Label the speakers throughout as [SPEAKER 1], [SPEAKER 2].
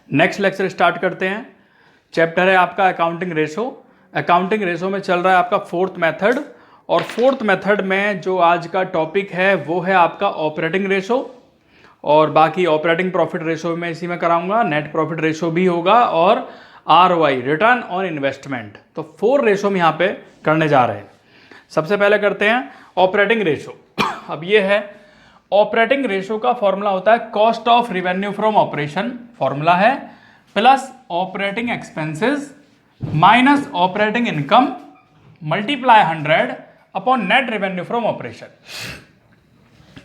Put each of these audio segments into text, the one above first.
[SPEAKER 1] Next lecture start करते हैं। Chapter है आपका अकाउंटिंग रेशो। अकाउंटिंग रेशो में चल रहा है आपका फोर्थ मेथड, और फोर्थ मेथड में जो आज का टॉपिक है वो है आपका ऑपरेटिंग रेशो, और बाकी ऑपरेटिंग प्रॉफिट रेशो में इसी में कराऊंगा, नेट प्रॉफिट रेशो भी होगा, और ROI रिटर्न ऑन इन्वेस्टमेंट। तो 4 रेशो हम यहाँ पे करने जा रहे हैं। सबसे पहले करते हैं ऑपरेटिंग रेशो। अब ये है ऑपरेटिंग रेशो का फॉर्मूला होता है cost of revenue from operation, formula है plus operating expenses minus operating income multiply 100 upon net revenue from operation.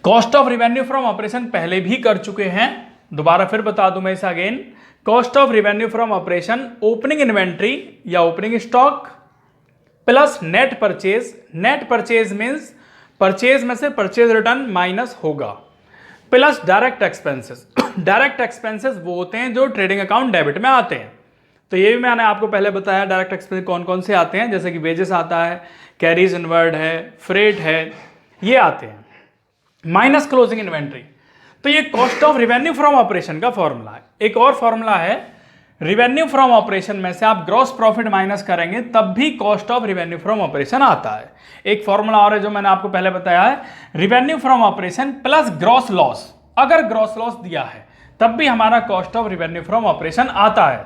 [SPEAKER 1] Cost of revenue from operation पहले भी कर चुके हैं, दोबारा फिर बता दूं मैं इसे again. Cost of revenue from operation opening inventory या opening stock plus net purchase. Net purchase means purchase में से परचेज रिटर्न माइनस होगा, plus direct expenses. Direct expenses वो होते हैं जो ट्रेडिंग अकाउंट डेबिट में आते हैं। तो ये भी मैंने आपको पहले बताया डायरेक्ट एक्सपेंसेस कौन कौन से आते हैं, जैसे कि वेजेस आता है, कैरीज इनवर्ड है, फ्रेट है, ये आते हैं, माइनस क्लोजिंग इन्वेंट्री। तो ये cost of revenue from operation का फॉर्मूला है। एक और फॉर्मूला है रिवेन्यू फ्रॉम ऑपरेशन में से आप ग्रॉस प्रॉफिट माइनस करेंगे तब भी cost of revenue from operation आता है। एक फॉर्मूला और है जो मैंने आपको पहले बताया है, revenue from operation plus gross loss. अगर ग्रॉस लॉस दिया है तब भी हमारा cost of revenue from operation आता है।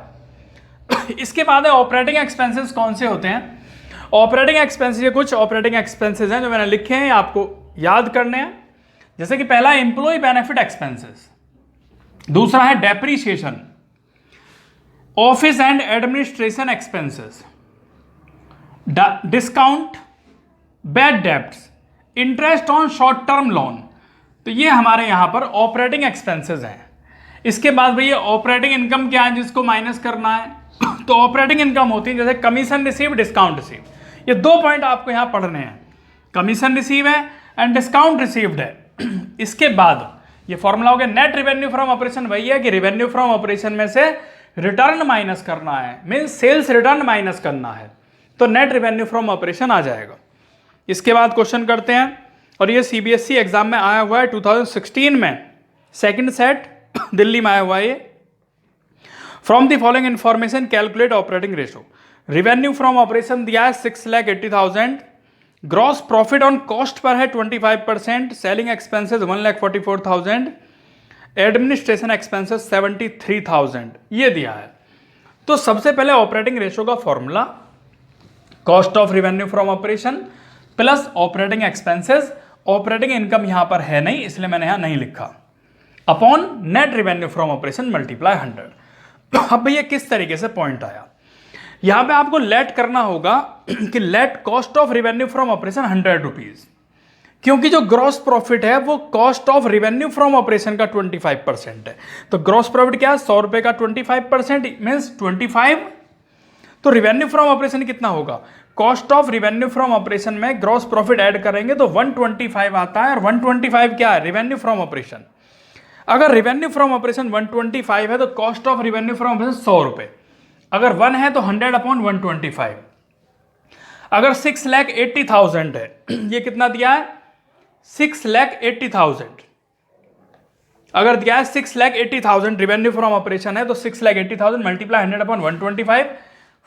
[SPEAKER 1] इसके बाद है ऑपरेटिंग एक्सपेंसेस। कौन से होते हैं ऑपरेटिंग एक्सपेंसेस? ये कुछ ऑपरेटिंग एक्सपेंसेस हैं जो मैंने लिखे हैं, आपको याद करने हैं। जैसे कि पहला एम्प्लॉय बेनिफिट एक्सपेंसेस, दूसरा है depreciation, office and administration expenses, discount, bad debts, interest on short term loan. तो ये हमारे यहां पर ऑपरेटिंग एक्सपेंसेस हैं। इसके बाद भैया ऑपरेटिंग इनकम क्या है जिसको माइनस करना है? तो ऑपरेटिंग इनकम होती है जैसे कमीशन रिसीव, डिस्काउंट रिसीव। ये 2 पॉइंट आपको यहां पढ़ने हैं, कमीशन रिसीव है एंड डिस्काउंट रिसीव्ड है। इसके बाद ये फॉर्मूला हो गया नेट रेवेन्यू फ्रॉम ऑपरेशन। वही है कि रेवेन्यू फ्रॉम ऑपरेशन में से रिटर्न माइनस करना है, मीन सेल्स रिटर्न माइनस करना है, तो नेट रेवेन्यू फ्रॉम ऑपरेशन आ जाएगा। इसके बाद क्वेश्चन करते हैं, और ये CBSE एग्जाम में आया हुआ है 2016 में, सेकंड सेट दिल्ली में आया हुआ है। From the following information calculate operating ratio. Revenue from operation दिया है 6,80,000, gross profit on cost per है 25%, सेलिंग एक्सपेंसेस 1,44,000, एडमिनिस्ट्रेशन एक्सपेंसेस 73,000 ये दिया है। तो सबसे पहले ऑपरेटिंग रेशो का formula cost of revenue from operation plus operating expenses, operating income यहां पर है नहीं इसलिए मैंने यहां नहीं लिखा, upon net revenue from operation multiply 100। अब भैया किस तरीके से पॉइंट आया, यहां पे आपको लेट करना होगा कि let cost of revenue from operation 100 rupees, क्योंकि जो ग्रॉस प्रॉफिट है वो cost of revenue from operation का 25% है। तो ग्रॉस प्रॉफिट क्या है? 100 रुपए का 25% मीन्स 25। तो रिवेन्यू फ्रॉम ऑपरेशन कितना होगा? Cost of revenue from operation में ग्रॉस प्रॉफिट ऐड करेंगे तो 125 आता है, और 125 क्या है? Revenue from operation. अगर रिवेन्यू फ्रॉम ऑपरेशन 125 है तो cost of revenue from operation 100 रुपए। अगर 1 है तो 100 अपॉन 125। अगर 6,80,000 है, ये कितना दिया है? 6,80,000। अगर दिया है 6,80,000 रिवेन्यू फ्रॉम ऑपरेशन है तो 6,80,000 मल्टीप्लाई 100 अपॉन 125,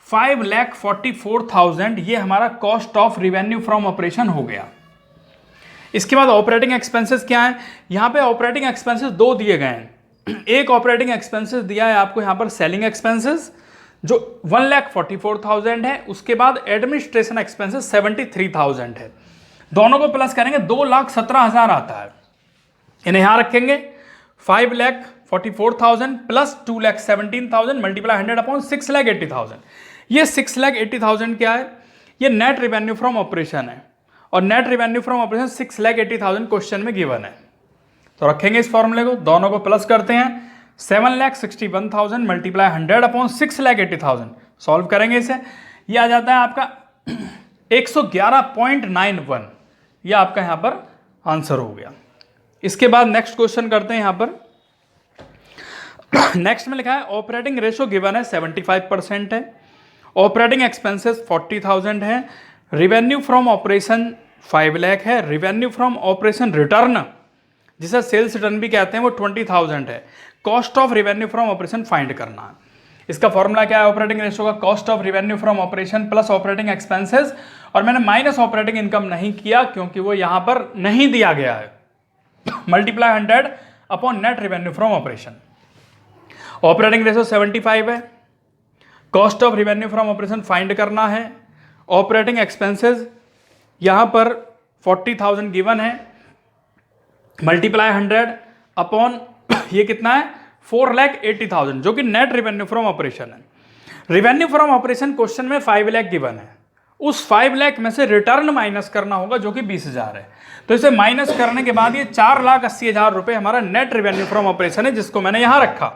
[SPEAKER 1] 5,44,000 ये हमारा cost of revenue from operation हो गया। इसके बाद ऑपरेटिंग एक्सपेंसेस क्या है? यहां पे ऑपरेटिंग एक्सपेंसेस 2 दिए गए हैं। एक ऑपरेटिंग एक्सपेंसेस दिया है आपको यहां पर सेलिंग एक्सपेंसेस जो 1,44,000 है, उसके बाद एडमिनिस्ट्रेशन एक्सपेंसेस 73,000 है। दोनों को प्लस करेंगे 2,17,000 आता है। इन्हें यहां रखेंगे 5,44,000 प्लस 2,17,000 मल्टीप्लाई 100 अपॉन 6,80,000। ये 6,80,000 क्या है? ये नेट रिवेन्यू फ्रॉम ऑपरेशन है, और net revenue from operation 6,80,000 question में गिवन है। तो रखेंगे इस फॉर्मूले को, दोनों को प्लस करते हैं, 7,61,000 मल्टीप्लाई 100 अपॉन 6,80,000। सॉल्व करेंगे इसे, ये आ जाता है आपका 111.91। ये आपका यहां पर आंसर हो गया। इसके बाद नेक्स्ट क्वेश्चन करते हैं। यहां पर नेक्स्ट में लिखा है ऑपरेटिंग रेशो गिवन है 75% है, ऑपरेटिंग एक्सपेंसेस 40,000 है, रिवेन्यू फ्रॉम ऑपरेशन 5 लाख है, रिवेन्यू फ्रॉम ऑपरेशन रिटर्न जिसे सेल्स रिटर्न भी कहते हैं, वो 20,000 है। Cost of revenue from operation find करना है। इसका फॉर्मूला क्या है ऑपरेटिंग रेशियो का? Cost of revenue from operation plus operating expenses, और मैंने माइनस ऑपरेटिंग इनकम नहीं किया क्योंकि वो यहां पर नहीं दिया गया है। Multiply 100 upon net revenue from operation. Operating ratio 75 है, cost of revenue from operation find करना है, ऑपरेटिंग एक्सपेंसेस यहां पर 40,000 गिवन है, मल्टीप्लाई 100 अपॉन ये कितना है 4,80,000 जो कि नेट रिवेन्यू फ्रॉम ऑपरेशन है। रिवेन्यू फ्रॉम ऑपरेशन क्वेश्चन में 5 लाख गिवन है, उस 5 लाख में से रिटर्न माइनस करना होगा जो कि 20,000 है। तो इसे माइनस करने के बाद ये 4,80,000 रुपए हमारा नेट रिवेन्यू फ्रॉम ऑपरेशन है, जिसको मैंने यहां रखा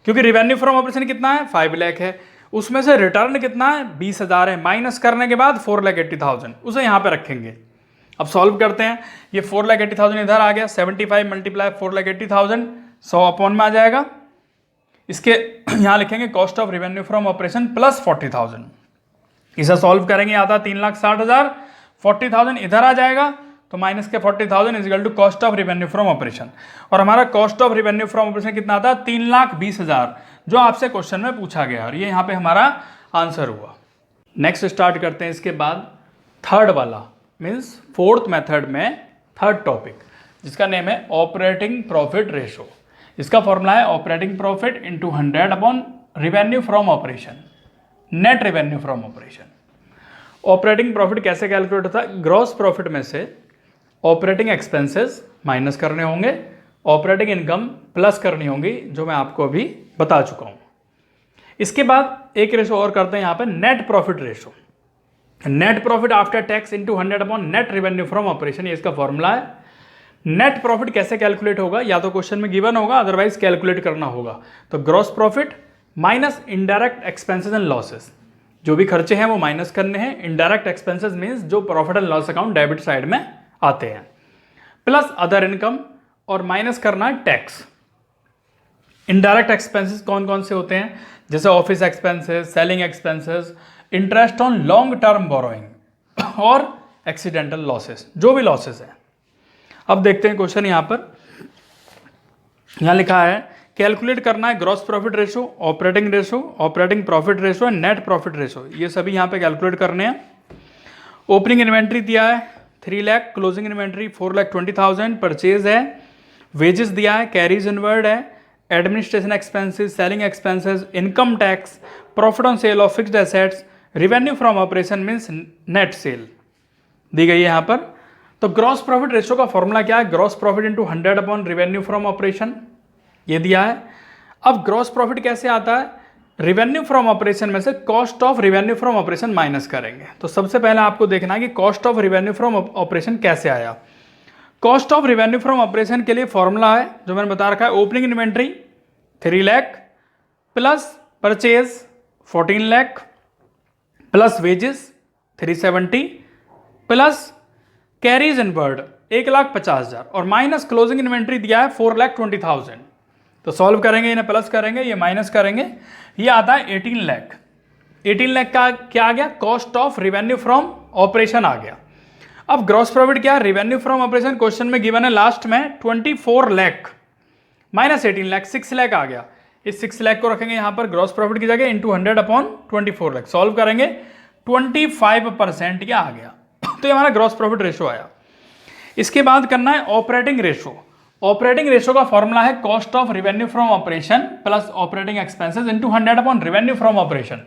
[SPEAKER 1] क्योंकि रिवेन्यू फ्रॉम ऑपरेशन कितना है 5 लाख है, उसमें से रिटर्न कितना है 20,000 है, माइनस करने के बाद 4,80,000 उसे यहां पे रखेंगे। अब सॉल्व करते हैं, ये 4,80,000 इधर आ गया, 75 मल्टीप्लाई 4,80,000 100 अपॉन में आ जाएगा। इसके यहां लिखेंगे cost of revenue from operation plus 40,000, इसे सॉल्व करेंगे आता 3,60,000, 40,000 इधर आ जाएगा तो माइनस के 40,000 equal to cost of revenue from operation, और हमारा cost of revenue from operation कितना आता है 3,20,000 जो आपसे क्वेश्चन में पूछा गया, और ये यहाँ पे हमारा आंसर हुआ। नेक्स्ट स्टार्ट करते हैं इसके बाद थर्ड वाला, मीन्स फोर्थ मेथड में थर्ड टॉपिक जिसका नेम है ऑपरेटिंग प्रॉफिट रेशो। इसका फॉर्मूला है operating profit into 100 upon revenue from operation, net revenue from operation. Operating profit कैसे कैलकुलेट होता है? ग्रॉस प्रॉफिट में से ऑपरेटिंग एक्सपेंसेस माइनस करने होंगे, ऑपरेटिंग इनकम प्लस करनी होगी, जो मैं आपको अभी बता चुका हूं। इसके बाद एक रेशो और करते हैं यहाँ पे, net profit ratio. Net profit after tax into 100 upon net revenue from operation, ये इसका फॉर्मूला है। नेट प्रॉफिट कैसे कैलकुलेट होगा? या तो क्वेश्चन में गिवन होगा, अदरवाइज कैलकुलेट करना होगा। तो gross profit minus indirect expenses and losses, जो भी खर्चे हैं वो माइनस करने हैं। इनडायरेक्ट एक्सपेंसेस मीन्स जो profit and loss account debit side में आते हैं, प्लस अदर इनकम, और माइनस करना है टैक्स। इनडायरेक्ट एक्सपेंसेस कौन कौन से होते हैं? जैसे office expenses, selling expenses, interest on long term borrowing और एक्सीडेंटल लॉसेस, जो भी लॉसेस हैं। अब देखते हैं क्वेश्चन यहां पर, यहां लिखा है कैलकुलेट करना है gross profit ratio, operating ratio, operating profit ratio and net profit ratio, ये सभी यहां पे कैलकुलेट करने हैं। ओपनिंग इन्वेंट्री दिया है 3 लाख, क्लोजिंग इन्वेंट्री 4,20,000, परचेज है, वेजेस दिया है, कैरीज इनवर्ड है, administration expenses, selling expenses, income tax, profit on sale of fixed assets, revenue from operation means net sale दी गई है यहाँ पर। तो ग्रॉस प्रॉफिट रेशो का फॉर्मूला क्या है? Gross profit into 100 upon revenue from operation, ये दिया है। अब ग्रॉस प्रॉफिट कैसे आता है? रिवेन्यू फ्रॉम ऑपरेशन में से cost of revenue from operation minus करेंगे। तो सबसे पहले आपको देखना है कि cost of revenue from operation कैसे आया। Cost of revenue from operation के लिए फॉर्मूला है जो मैंने बता रखा है, opening inventory 3 lakh plus purchase 14 lakh plus wages 370 plus carries inward 1,50,000 और माइनस क्लोजिंग इन्वेंट्री दिया है 4,20,000। तो सॉल्व करेंगे, इन्हें प्लस करेंगे, ये माइनस करेंगे, ये आता है 18 लाख। 18 लाख का क्या आ गया? Cost of revenue from operation आ गया। अब ग्रॉस प्रॉफिट क्या? रिवेन्यू फ्रॉम ऑपरेशन क्वेश्चन में गिवन है लास्ट में 24 लाख माइनस 18 लाख, 6 लाख आ गया। इस 6 लाख को रखेंगे यहाँ पर ग्रॉस प्रॉफिट की जगह इंटू 100 अपॉन 24 लाख, सॉल्व करेंगे 25% ये आ गया। तो ये हमारा ग्रॉस प्रॉफिट रेशो आया। इसके बाद करना है ऑपरेटिंग रेशो। ऑपरेटिंग रेशो का फॉर्मूला है cost of revenue from operation plus operating expenses into 100 upon revenue from operation.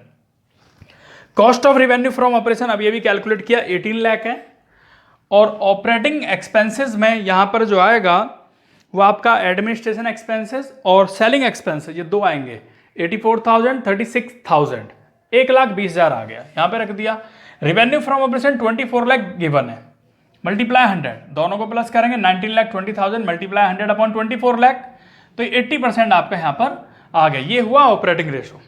[SPEAKER 1] Cost of revenue from operation अब ये भी कैलकुलेट किया 18 लाख है, और ऑपरेटिंग एक्सपेंसेस में यहां पर जो आएगा वो आपका एडमिनिस्ट्रेशन एक्सपेंसेस और सेलिंग एक्सपेंसेस, ये दो आएंगे 84,000 36,000, 1,20,000 आ गया, यहां पे रख दिया। Revenue from operation 24 lakh given है, मल्टीप्लाई 100, दोनों को प्लस करेंगे 19,20,000 मल्टीप्लाई 100 अपॉन 24 लाख, तो 80% आपका यहां पर आ गया। ये हुआ ऑपरेटिंग रेशो।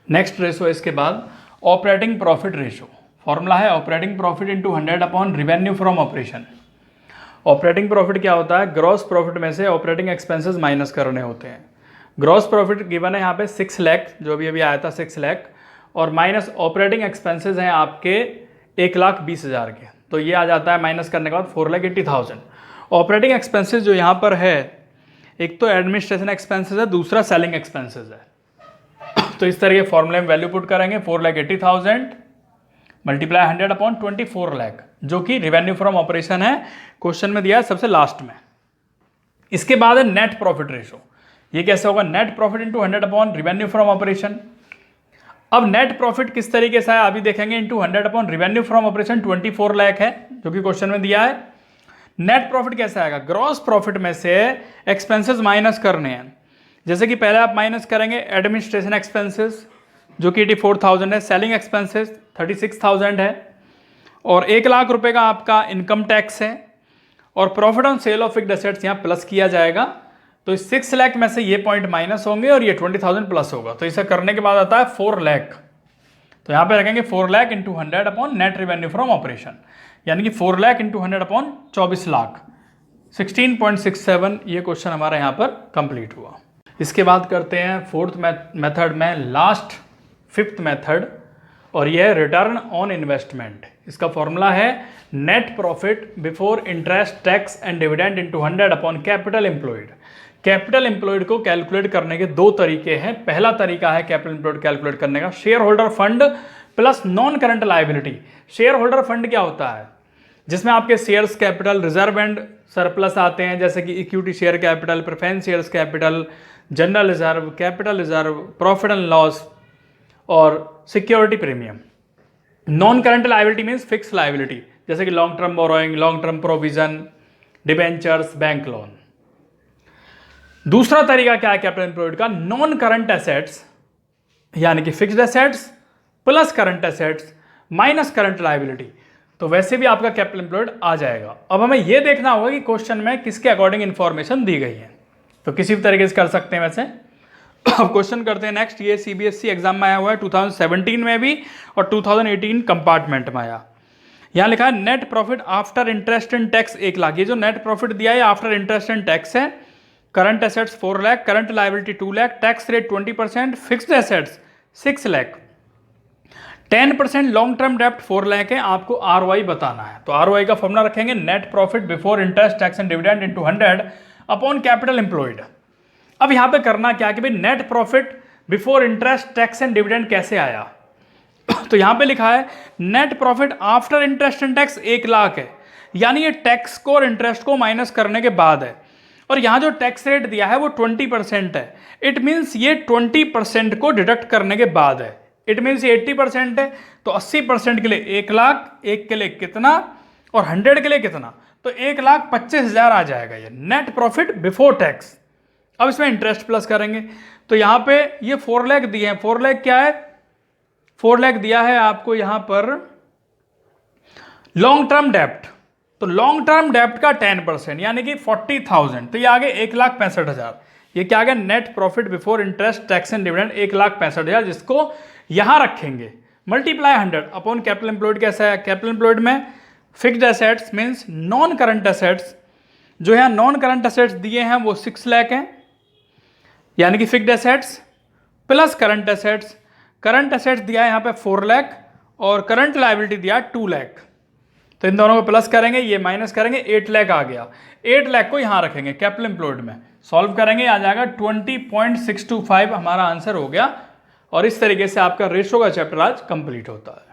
[SPEAKER 1] नेक्स्ट रेशो इसके बाद ऑपरेटिंग प्रॉफिट रेशो। फॉर्मूला है operating profit into 100 upon revenue from operation. Operating profit क्या होता है? ग्रॉस प्रॉफिट में से ऑपरेटिंग एक्सपेंसेस माइनस करने होते हैं। ग्रॉस प्रॉफिट गिवन है यहाँ पे 6 लाख, जो भी अभी आया था 6 लाख, और माइनस ऑपरेटिंग एक्सपेंसेस हैं आपके 1,20,000 के, तो ये आ जाता है माइनस करने के बाद 4,80,000। ऑपरेटिंग एक्सपेंसेस जो यहाँ पर है, एक तो एडमिनिस्ट्रेशन एक्सपेंसेस है, दूसरा सेलिंग एक्सपेंसेस है। तो इस तरह के फॉर्मूले में वैल्यू पुट करेंगे 4,80,000 मल्टीप्लाई 100 अपॉन 24 लाख, जो कि रिवेन्यू फ्रॉम ऑपरेशन है, क्वेश्चन में दिया है सबसे लास्ट में। इसके बाद है नेट प्रॉफिट रेशो। ये कैसे होगा? Net profit into 100 upon revenue from operation. अब नेट प्रॉफिट किस तरीके से है अभी देखेंगे। Into 100 upon revenue from operation 24 lakh है, जो कि क्वेश्चन में दिया है। नेट प्रॉफिट कैसे आएगा? ग्रॉस प्रॉफिट में से एक्सपेंसेस माइनस करने हैं। जैसे कि पहले आप माइनस करेंगे एडमिनिस्ट्रेशन एक्सपेंसेस, जो कि 84,000 है, सेलिंग एक्सपेंसेस 36,000 है, और 1 लाख रुपए का आपका इनकम टैक्स है, और profit on sale of fixed assets यहाँ प्लस किया जाएगा। तो इस 6 लाख में से ये पॉइंट माइनस होंगे और ये 20,000 प्लस होगा। तो इसे करने के बाद आता है 4 लाख। तो यहाँ पे रखेंगे 4 lakh into 100 upon net revenue from operation, यानी कि 4 लाख इंटू 100 अपॉन 24 लाख, 16.67। ये क्वेश्चन हमारा यहाँ पर कंप्लीट हुआ। इसके बाद करते हैं फोर्थ मेथड में लास्ट 5th मेथड, और यह है रिटर्न ऑन इन्वेस्टमेंट। इसका फॉर्मूला है net profit before interest tax and dividend into 100 upon capital employed. Capital employed को कैलकुलेट करने के 2 तरीके हैं। पहला तरीका है कैपिटल एम्प्लॉयड कैलकुलेट करने का share holder fund plus non current liability. Share holder fund क्या होता है? जिसमें आपके shares capital, reserve and surplus आते हैं, जैसे कि equity share capital, preference shares capital, general reserve, capital reserve, profit and loss और security premium. Non current liability means fix liability, जैसे कि long term borrowing, long term provision, debentures, bank loan. दूसरा तरीका क्या है कैपिटल एम्प्लॉयड का? Non current assets, यानी कि fixed assets plus current assets minus current liability. तो वैसे भी आपका कैपिटल एम्प्लॉयड आ जाएगा। अब हमें यह देखना होगा कि क्वेश्चन में किसके अकॉर्डिंग इंफॉर्मेशन दी गई है। तो किसी भी तरीके से कर सकते हैं वैसे। अब क्वेश्चन करते हैं नेक्स्ट। ये सीबीएसई एग्जाम में आया हुआ है 2017 में भी और 2018 कंपार्टमेंट में आया। यहाँ लिखा है net profit after interest and tax 1 lakh. ये जो नेट प्रॉफिट दिया है आफ्टर इंटरेस्ट एंड टैक्स है। Current assets 4 lakh, current liability 2 lakh, tax rate 20%, fixed assets 6 lakh, 10% long term डेप्ट 4 लाख है। आपको आरओआई बताना है। तो आरओआई का फॉर्मूला रखेंगे net profit before interest tax and dividend into 100 upon capital employed. अब यहां पे करना क्या कि भाई net profit before interest tax and dividend कैसे आया? तो यहां पे लिखा है net profit after interest and tax 1 lakh है, यानी ये टैक्स को और इंटरेस्ट को माइनस करने के बाद है। और यहां जो टैक्स रेट दिया है वो 20% है। इट मीन्स ये 20% को डिडक्ट करने के बाद है। इट मीन्स ये 80% है, तो 80% के लिए 1 लाख, 1 के लिए कितना और 100 के लिए कितना? तो 1,25,000 आ जाएगा ये नेट प्रॉफिट बिफोर टैक्स। अब इसमें इंटरेस्ट प्लस करेंगे तो यहां पे ये 4 लाख दिए हैं। 4 लाख क्या है? 4 लाख दिया है आपको यहां पर लॉन्ग टर्म डेप्ट। तो लॉन्ग टर्म डेप्ट का 10% यानी कि 40,000, तो ये आगे 1,65,000। ये क्या आ गया? Net profit before interest tax and dividend 1,65,000, जिसको यहां रखेंगे मल्टीप्लाई 100 अपॉन कैपिटल एम्प्लॉयड। कैसा है? कैपिटल एम्प्लॉयड में fixed assets means non current assets, जो यहां नॉन करंट एसेट्स दिए हैं वो 6 लाख हैं, यानी कि fixed assets plus current assets. Current assets दिया है यहां पे 4 लाख और करंट लायबिलिटी दिया 2 लाख। तो इन दोनों को प्लस करेंगे, ये माइनस करेंगे, 8 लाख आ गया। 8 लाख को यहां रखेंगे कैपिटल एम्प्लॉयड में। सॉल्व करेंगे आ जाएगा 20.625 हमारा आंसर हो गया। और इस तरीके से आपका रेशो का चैप्टर आज कंप्लीट होता है।